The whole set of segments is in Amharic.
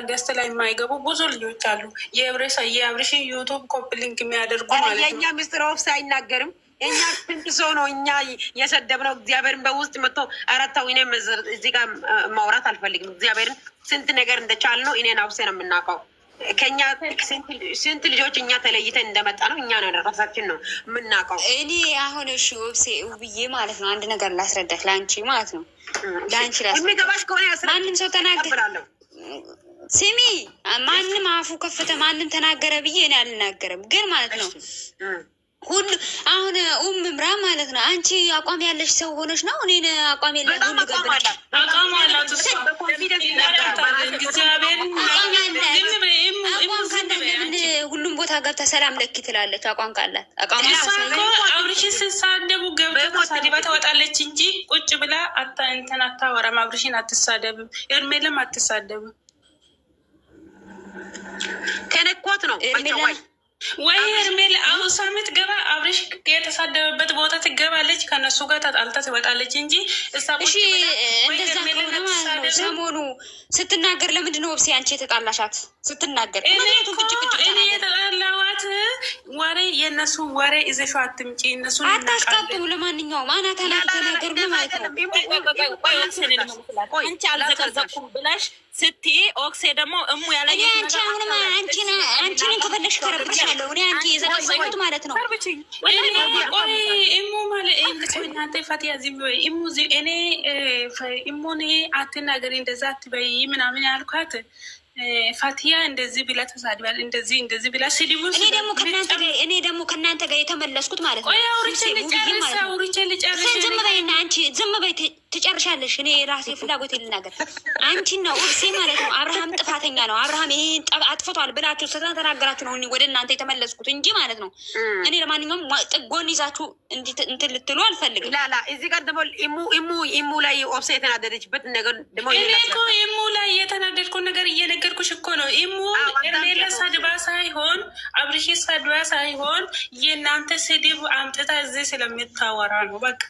ገስት ላይ የማይገቡ ብዙ ልጆች አሉ። የአብርሽ ዩቱብ ኮፕ ሊንክ የሚያደርጉ ማለት ነው። የእኛ ምስጢር ኦፍስ አይናገርም። እኛ ስንት ሰው ነው እኛ የሰደብነው? እግዚአብሔርን በውስጥ መጥቶ አረታው እኔ እዚህ ጋር ማውራት አልፈልግም። እግዚአብሔርን ስንት ነገር እንደቻል ነው እኔን አብሴ ነው የምናውቀው። ከኛ ስንት ልጆች እኛ ተለይተን እንደመጣ ነው እኛ ነው ራሳችን ነው የምናውቀው። እኔ አሁን እሺ ውብሴ ውብዬ ማለት ነው አንድ ነገር ላስረዳት ለአንቺ ማለት ነው ለአንቺ የሚገባሽ ከሆነ ማንም ሰው ተናገራለሁ ስሚ ማንም አፉ ከፈተ ማንም ተናገረ ብዬ እኔ አልናገርም። ግን ማለት ነው ሁሉ አሁን ምምራ ማለት ነው አንቺ አቋም ያለሽ ሰው ሆነሽ ነው እኔን አቋም የለሽ ሁሉ ገባሽ አቋም አላት እሷ በኮንፊደንስ ይናገራል። ለምን ሁሉም ቦታ ገብታ ሰላም ለኪ ትላለች? አቋም ካላት አቋም አብርሽን ስትሳደቡ ገብታ ተሳድባ ትወጣለች እንጂ ቁጭ ብላ እንትን አታወራም። አብርሽን አትሳደብም፣ ኤርሜልም አትሳደብም። ከነኳት ነው ወይ ኤርሜል አሁን ሳምንት ገባ አብርሽ የተሳደበበት ቦታ ትገባለች፣ ከነሱ ጋር ተጣልታ ትወጣለች እንጂ እሳ እሺ እንደዛ ከሆነ ማለት ነው ሰሞኑ ስትናገር ለምንድን ነው ወብሴ አንቺ የተጣላሻት? ስትናገር እኔ የተጣላዋት ወሬ የእነሱ ወሬ ይዘሽ አትምጪ፣ እነሱ አታስታጡ። ለማንኛውም አናት አናት ተናገር ነው ማለት ነው። አንቺ አልዘቀዘቁም ብለሽ ስትይ ኦክሴ ደግሞ እሙ ያለ አንቺ አሁንም አንቺን ከፈለግሽ ከረብሻለሁ እኔ አንቺ የዘቀዘቁት ማለት ነው። እሙ ማለት እናንተ ፈቲያ ዝም በይ እሙ እኔ እሙን አትናገሪ እንደዛ አትበይ ምናምን ያልኳት ፋቲያ እንደዚህ ብላ ተሳድባል፣ እንደዚህ ብላ ስድቡ። እኔ ደግሞ ከእናንተ ጋር የተመለስኩት ማለት ነው። ዝም በይና አንቺ ዝም በይ ትጨርሻለሽ። እኔ ራሴ ፍላጎት ልናገር። አንቺና ኦብሴ ማለት ነው አብርሃም ጥፋተኛ ነው፣ አብርሃም ይሄን አጥፍቷል ብላችሁ ስለተናገራችሁ ነው ወደ እናንተ የተመለስኩት እንጂ ማለት ነው። እኔ ለማንኛውም ጥጎን ይዛችሁ እንትን ልትሉ አልፈልግም። ላላ እዚህ ጋር ደግሞ ኢሙ ላይ ኦብሴ የተናደደችበት ነገር ደግሞ ኢሙ ላይ የተናደድኩ ነገር እየነገርኩሽ እኮ ነው። ኢሙ ኤርሜል ሰድባ ሳይሆን አብርሽ ሰድባ ሳይሆን የእናንተ ስድብ አምጥታ እዚህ ስለምታወራ ነው። በቃ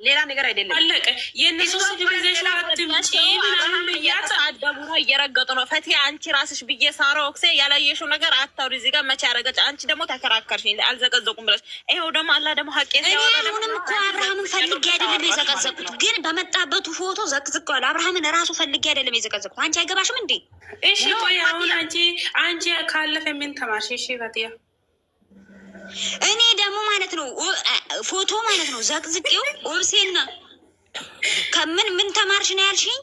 ሌላ ነገር አይደለም። አለቀ። የእነሱ ስድብ ይዘሽ አትምጪ ምናምን ብያት አደቡራ እየረገጡ ነው። ፈቲ አንቺ ራስሽ ብዬ ሳራ ኦክሴ ያላየሽው ነገር አታውሪ። እዚህ ጋር መቼ ያረገች አንቺ ደግሞ ተከራከርሽ አልዘቀዘቁም ብለሽ ይኸው ደግሞ አላ ደግሞ ሀቄ አሁንም እኮ አብርሃምን ፈልጌ አይደለም የዘቀዘቁት፣ ግን በመጣበቱ ፎቶ ዘቅዝቀዋል። አብርሃምን ራሱ ፈልጌ አይደለም የዘቀዘቁት። አንቺ አይገባሽም እንዴ? እሺ ቆይ አሁን አንቺ ካለፈ ምን ተማርሽ? እሺ ፈቲያ እኔ ደግሞ ማለት ነው ፎቶ ማለት ነው ዘቅዝቄው ኦብሴና ምን ተማርሽ ነው ያልሽኝ?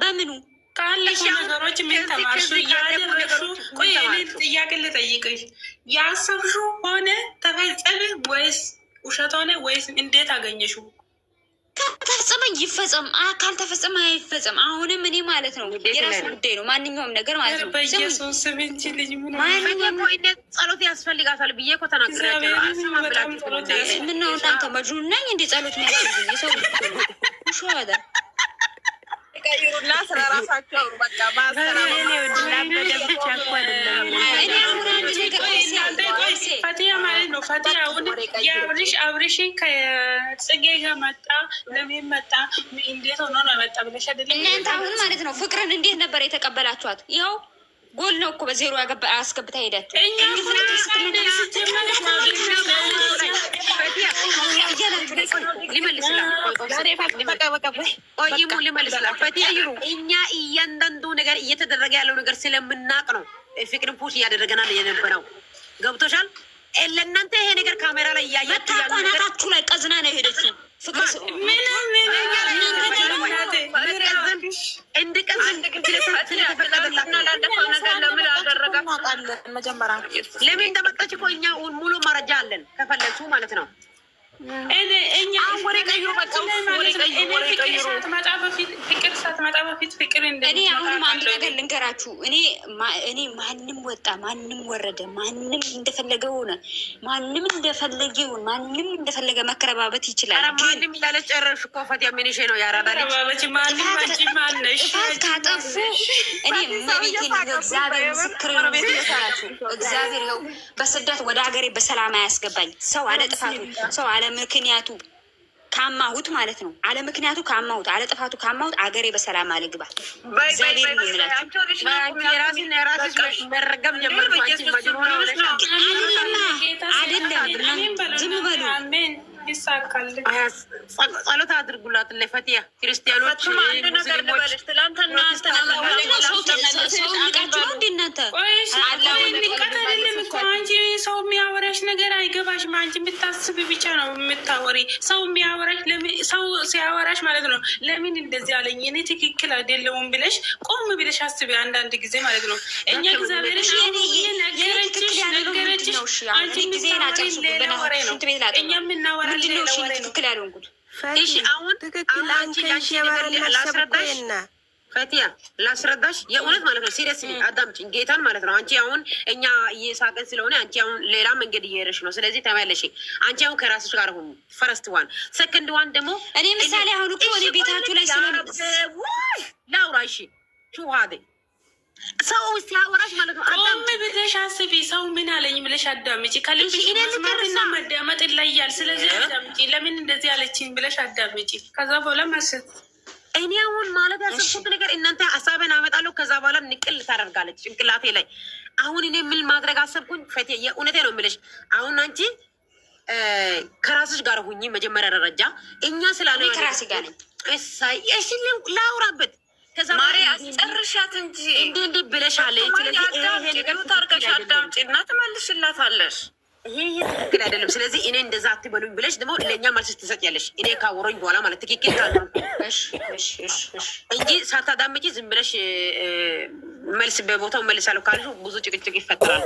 በምኑ ካለፉ ነገሮች ምን ተማርሽ? ያደረግሽው ቆይ እኔ ጥያቄ ልጠይቅሽ። ያሰብሽው ሆነ ተፈጸመ ወይስ ውሸት ሆነ ወይስ እንዴት አገኘሽው? ከተፈጸመ ይፈጸም፣ ካልተፈጸመ አይፈጸም። አሁንም እኔ ማለት ነው የራሱ ጉዳይ ነው ማንኛውም ነገር ማለት ነው። በኢየሱስ ስም እንጂ ልጅ ጸሎት ያስፈልጋታል ብዬ እኮ ተናግሬያለሁ። ምነው እናንተ መጅኑን ነኝ እንደ ጸሎት የሚያስፈልግ የሰው ሹዋዳ ቀይሩና ስለራሳቸው በቃ ፈቲያ ማለት ነው። ፈቲያ አሁን አብርሽ ከጽጌ ጋር መጣ። ለምን መጣ? እንዴት ሆኖ ነው መጣ ብለሽ አይደለም? እናንተ አሁን ማለት ነው ፍቅርን እንዴት ነበር የተቀበላችኋት? ይኸው ጎል ነው እኮ በዜሮ አስገብታ ሄዳችሁ እኛ እያንዳንዱ ነገር እየተደረገ ያለው ነገር ስለምናቅ ነው ፍቅርን ፑሽ እያደረገናል የነበረው። ገብቶሻል? ለእናንተ ይሄ ነገር ካሜራ ላይ እያያችሁ ያናታችሁ ላይ ቀዝና ነው የሄደችው። ለምን እንደመጣች እኮ እኛ ሙሉ መረጃ አለን ከፈለግችሁ ማለት ነው። እኔ አሁንም አንድ ነገር ልንገራችሁ። እኔ ማንም ወጣ ማንም ወረደ ማንም እንደፈለገ ሆነ ማንም እንደፈለገ ይሁን ማንም እንደፈለገ መከረባበት ይችላል። ማንም ያለ ጨረሽ እኮ ፈቲያ ምንሽ ነው ያራዳለች ካጠፉ እኔ መቤቴ እግዚአብሔር ምስክር ነው። እግዚአብሔር ይኸው በስደት ወደ ሀገሬ በሰላም አያስገባኝ። ሰው አለ ጥፋቱ ሰው አለ ምክንያቱ ካማሁት ማለት ነው። አለ ምክንያቱ ካማሁት፣ አለ ጥፋቱ ካማሁት አገሬ በሰላም አልግባ። እግዚአብሔር ነው የሚላቸው። አይደለም ዝም በሉ። ጸሎት አድርጉላት ለፈቲያ ክርስቲያኖች። አንድ ነገር ልበልሽ፣ ትላንትና ሰው የሚያወራሽ ነገር አይገባሽም። አንቺ የምታስብ ብቻ ነው የምታወሪ። ሰው የሚያወራሽ ሰው ሲያወራሽ ማለት ነው ለምን እንደዚህ አለኝ እኔ ትክክል አይደለሁም ብለሽ ቆም ብለሽ አስቢ አንዳንድ ጊዜ ማለት ነው። እኛ እግዚአብሔር ነገረችሽ አንቺ እኛ የምናወራ ትክክል ያልሆንኩት እሺ። አሁን አንቺ ላስረዳሽ ፈቲያ ላስረዳሽ የእውነት ማለት ነው። ሲሪየስ አዳምጪኝ ጌታን ማለት ነው። አንቺ አሁን እኛ እየሳቅን ስለሆነ አንቺ አሁን ሌላ መንገድ እየሄድሽ ነው። ስለዚህ ተመለሽ። አንቺ አሁን ከራስሽ ጋር ሁኑ። ፈረስት ዋን ሰከንድ ዋን ደግሞ እኔ ምሳሌ አሁን እኮ እኔ ቤታችሁ ላይ ላውራ። እሺ ሹሃዴ ሰው ሲያወራሽ ማለት ነው ቆም ብለሽ አስቢ። ሰው ምን አለኝ ብለሽ አዳምጪ። ከልብሽ መስማትና መዳመጥ ይለያል። ስለዚህ አዳምጪ። ለምን እንደዚህ አለችኝ ብለሽ አዳምጪ። ከዛ በኋላ መስት እኔ አሁን ማለት ያሰብኩት ነገር እናንተ ሀሳብን አመጣለሁ። ከዛ በኋላ ንቅል ታደርጋለች ጭንቅላቴ ላይ። አሁን እኔ ምን ማድረግ አሰብኩኝ ፈቴ፣ የእውነቴ ነው የምልሽ። አሁን አንቺ ከራስሽ ጋር ሁኚ መጀመሪያ ደረጃ። እኛ ስላለ ከራሴ ጋር ነኝ። እሺ ላውራበት። ከዛ ማሪ አስጨርሻት እንጂ እንዴ ብለሻለ። ስለዚህ ይሄ ነገር ታርቀሽ አዳምጪና ትመልሽላታለሽ። ይሄ ትክክል አይደለም። ስለዚህ እኔ እንደዛ አትበሉኝ ብለሽ ደግሞ ለእኛ መልስ ትሰጥያለሽ። እኔ ካወሮኝ በኋላ ማለት ትክክል ካለ እንጂ ሳታዳምጪ ዝም ብለሽ መልስ በቦታው መልሳለሁ ካልሽ ብዙ ጭቅጭቅ ይፈጠራል።